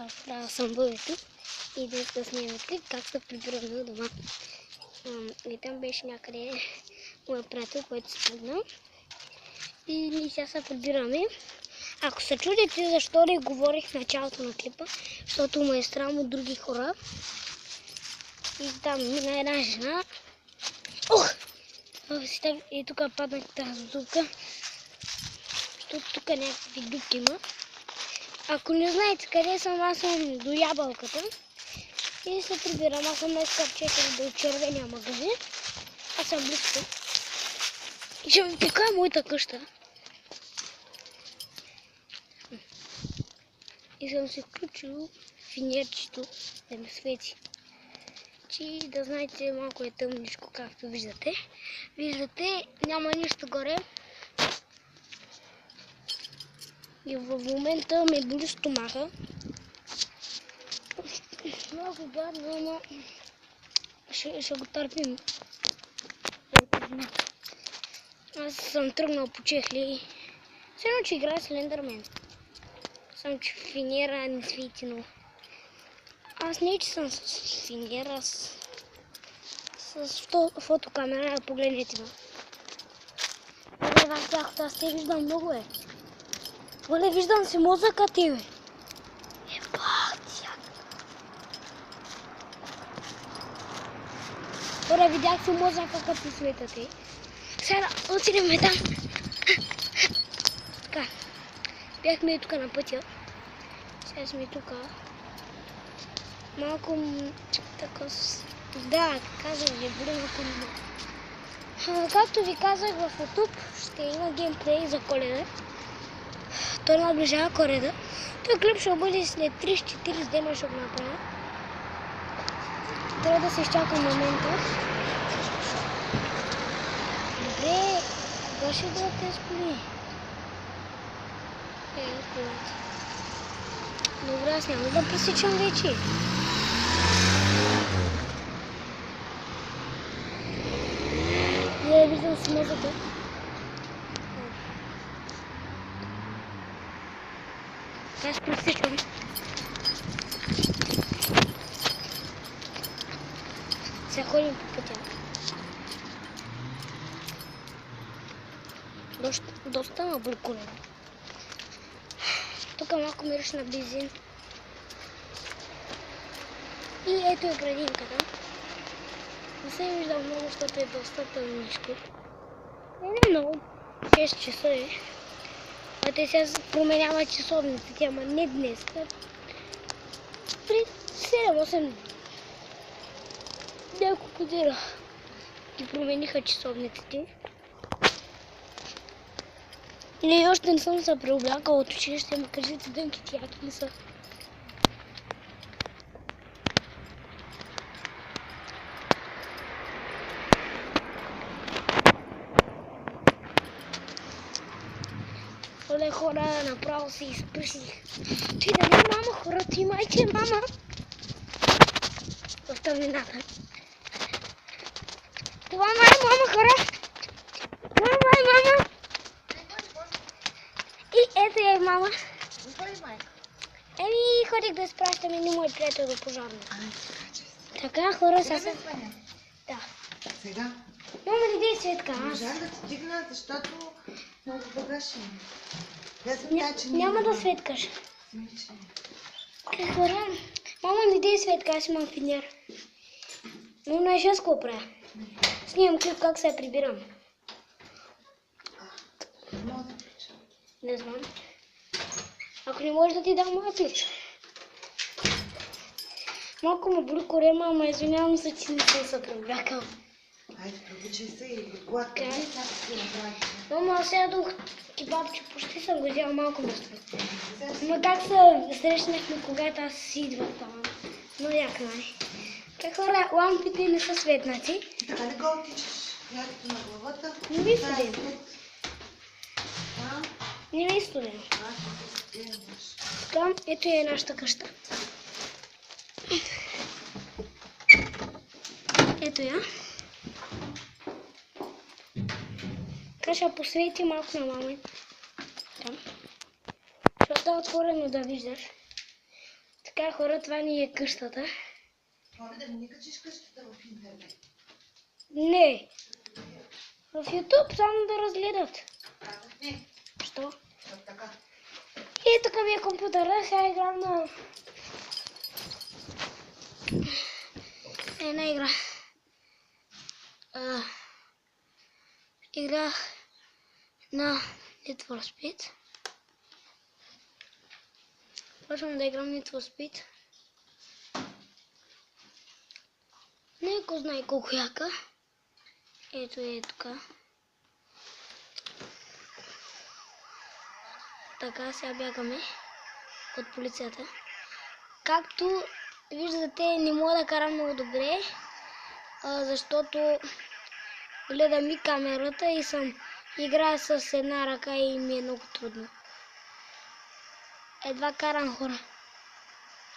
Аз трябва да съм бъдето и днес да снимаме клип как се прибираме на дома. И там беше някъде моя приятел, който се тръгна. И ние сега се прибираме. Ако се чудите защо не говорих в началото на клипа, защото ме е срам от други хора. И там мина една жена. И тук паднах тази дупка. Защото тук някакви дупки има. Ако не знаете къде съм, аз съм до ябълката. И се прибирам. Аз съм най-скъпчета до червения магазин. Аз съм близко. И ще ви покажа моята къща. И съм си включил финерчето да ми свети. Че да знаете, малко е тъмничко, както виждате. Виждате, няма нищо горе. И в момента ме боли стомаха. Много гадно, но ще го търпим. Аз съм тръгнал по чехли. Все едно, че играя с Лендърмен. Само че финера не свети, но аз не че съм с финера, с фотокамера, погледнете ме. Оле, тяхото, аз те виждам много е. Оле, виждам си мозъка ти, бе. Ебать, оле, видях си мозъка като светате. Сега отидем там. Така, бяхме и тук на пътя. Сега сме тук. Малко така... Да, казвам ви, боли на колена. Както ви казах, в YouTube ще има геймплей за Коледа. Той наближава Коледа. Той клип ще бъде след 30-40 дена, ще го направя. Трябва да се изчака момента. Добре, кога ще дадат тези коли? Колата. Добре, аз няма да пресичам вече. Не виждам си мозъка. Аз пресичам. Сега ходим по пътя. Доста набликолено. Тук малко мириш на бензин. И ето е прединката. Не се вижда много, защото е доста тъмничко. Не много. 6 часа е. А те сега променяват часовниците, ама не днес. При 7-8 няколко дена ги промениха часовниците. И още не съм се преоблякала от училище, ма кажете дънките яки ли са. Оле, хора, направо се изпръсих. Ти да не мама, хора, ти майче, мама. В тъмнината. Това мама, хора. Това мама. И ето е мама. Еми, ходих да изпращам един мой приятел до пожарна. Така, хора, сега. Да. Сега? Мама, не дей Светка, аз. Можах да ти дигна, защото много багаж има. Няма да светкаш. Хора, мама, не дей Светка, аз имам финер. Но не ще с правя. Снимам клип как се прибирам. Не знам. Ако не можеш да ти дам моя ключ. Малко ме боли корема, ама извинявам се, че не съм се преоблякал. Айде, пробучай се и гладка. Не сега да си направиш. Мама, аз ядох кебабче, почти съм го взял малко место. Ама как се срещнахме, когато аз си идвах там? Но як най. Как хора, лампите не са светнати. Така не го оттичаш. Ядото на главата. Не ви студен. Не ви студен. Там, ето е нашата къща. Ето я. Така ще посвети малко на мама. Там. Защото е отворено да виждаш. Така Така хора, това ни е къщата. Моля да ми качиш къщата в интернет. Не. В YouTube само да разгледат. Казах не. Що? Така. И така ми е компютъра. Сега играм на една игра. Играх на Need for Speed. Почвам да играм Need for Speed. Не го знае колко яка. Ето е тук. Така, сега бягаме от полицията. Както виждате, не мога да карам много добре, защото гледам и камерата и играя с една ръка и ми е много трудно. Едва карам хора.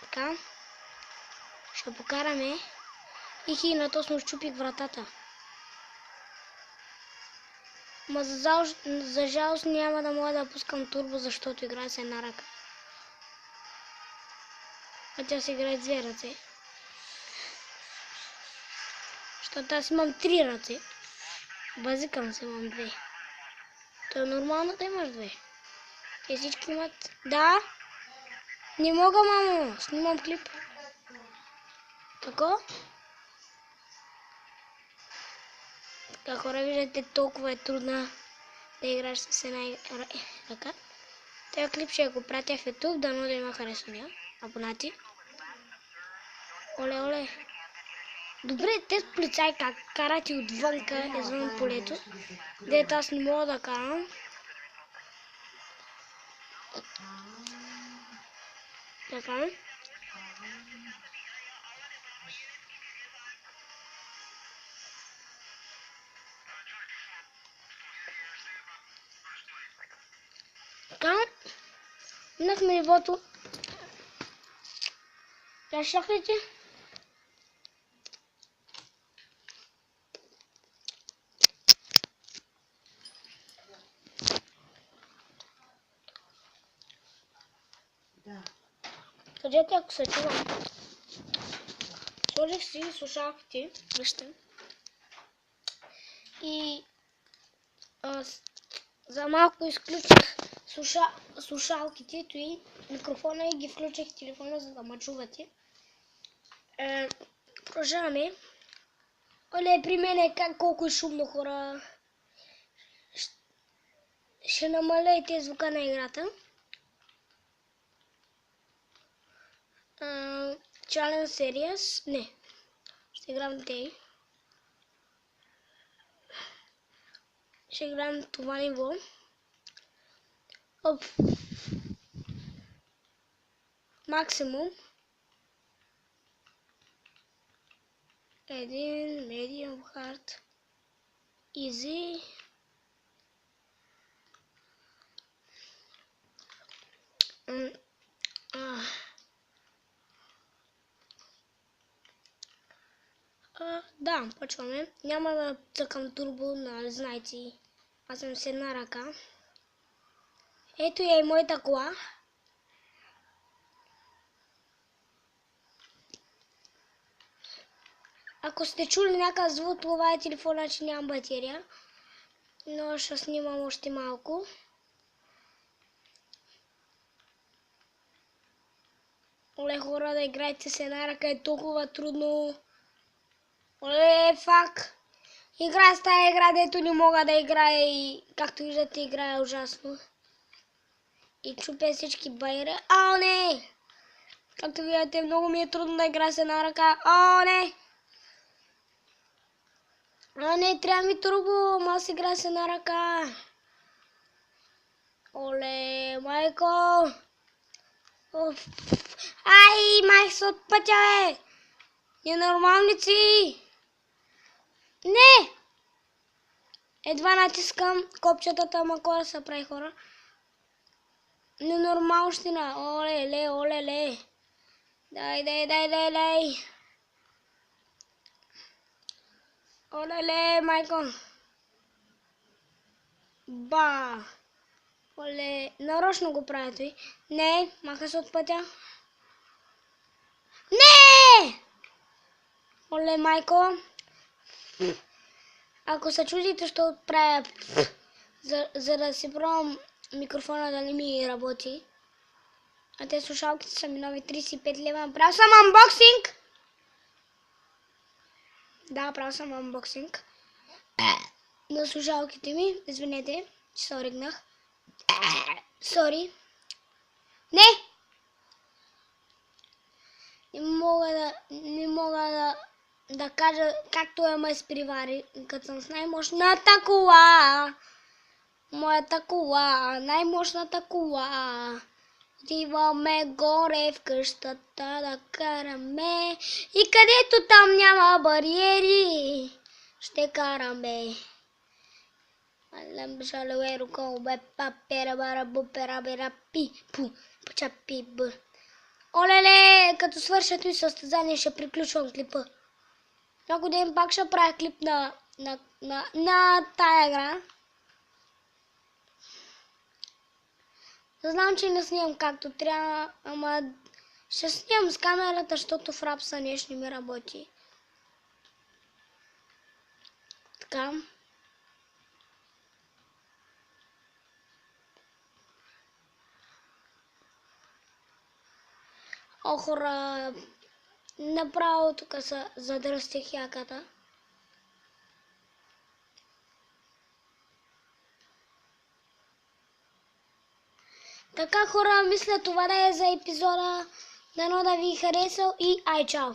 Така. Ще покараме. И хината му щупих вратата. Ма за жалост няма да мога да пускам турбо, защото играя с една ръка. А тя се играе с две ръце. Защото аз имам 3 ръце. Базикам се имам 2. То е нормално да имаш 2. Те всички имат... Да! Не мога, мамо! Снимам клип. Тако? Така хора, виждате, толкова е трудна да играеш с една ръка. Този клип ще го пратя в YouTube, дано да има харесвания. Абонати. Оле, оле. Добре, те полицаи как карат и отвънка, извън полето. Дето аз не мога да карам. Така. Така. Минахме нивото. Я шахлите. Да. Кажете, ако се чувам. Сложих си слушалките. Вижте. И за малко изключих слушалките и микрофона и ги включих в телефона, за да ме чувате. Продължаваме. Оле, при мен е колко е шумно, хора. Ще намаляйте звука на играта. Challenge Series. Не. Ще играм Day. Ще играм това ниво. Оп. Максимум. Един, medium, hard, easy. Да, почваме. Няма да цъкам турбо, нали знаете. Аз съм с една ръка. Ето я и моята кола. Ако сте чули някакъв звук, това е телефона, че нямам батерия. Но ще снимам още малко. Оле, хора, да играете с една ръка е толкова трудно. Оле, фак. Играя с тая игра, дето не мога да играя и както виждате, играя ужасно. И чупя всички байера. О, не! Както виждате, много ми е трудно да играя с една ръка. О, не! О, не, трябва ми турбо, ама аз играя с една ръка. Оле, майко! Оф. Ай, май се от пътя, бе! Ненормалници! Не! Едва натискам копчетата, ама кой да се прави, хора? Ненормалщина! Оле, оле. Дай. Оле, майко! Ба! Оле, нарочно го правя той. Не, маха се от пътя. Не! Оле, майко. Ако се чудите, що правя, за да си пробвам микрофона дали ми работи. А те слушалките са ми нови 35 лева. Правил съм анбоксинг! Да, правил съм анбоксинг. На слушалките ми. Извинете, че се оригнах. Сори. Не! Не мога да кажа както е ме изпривари, като съм с най-мощната кола. Моята кола, най-мощната кола. Отиваме горе в къщата да караме и където там няма бариери, ще караме. Шалуеро колбе папера бара бупера бера пи пу пачапи б. Олеле, като свърша този състезание ще приключвам клипа. Някой ден пак ще правя клип на тая игра. Знам, че не снимам както трябва, ама ще снимам с камерата, защото в рапса нещо не ми работи. Така. О, хора, направо тук се задръстих яката. Така, хора, мисля това да е за епизода. Дано да ви е харесал и ай, чао!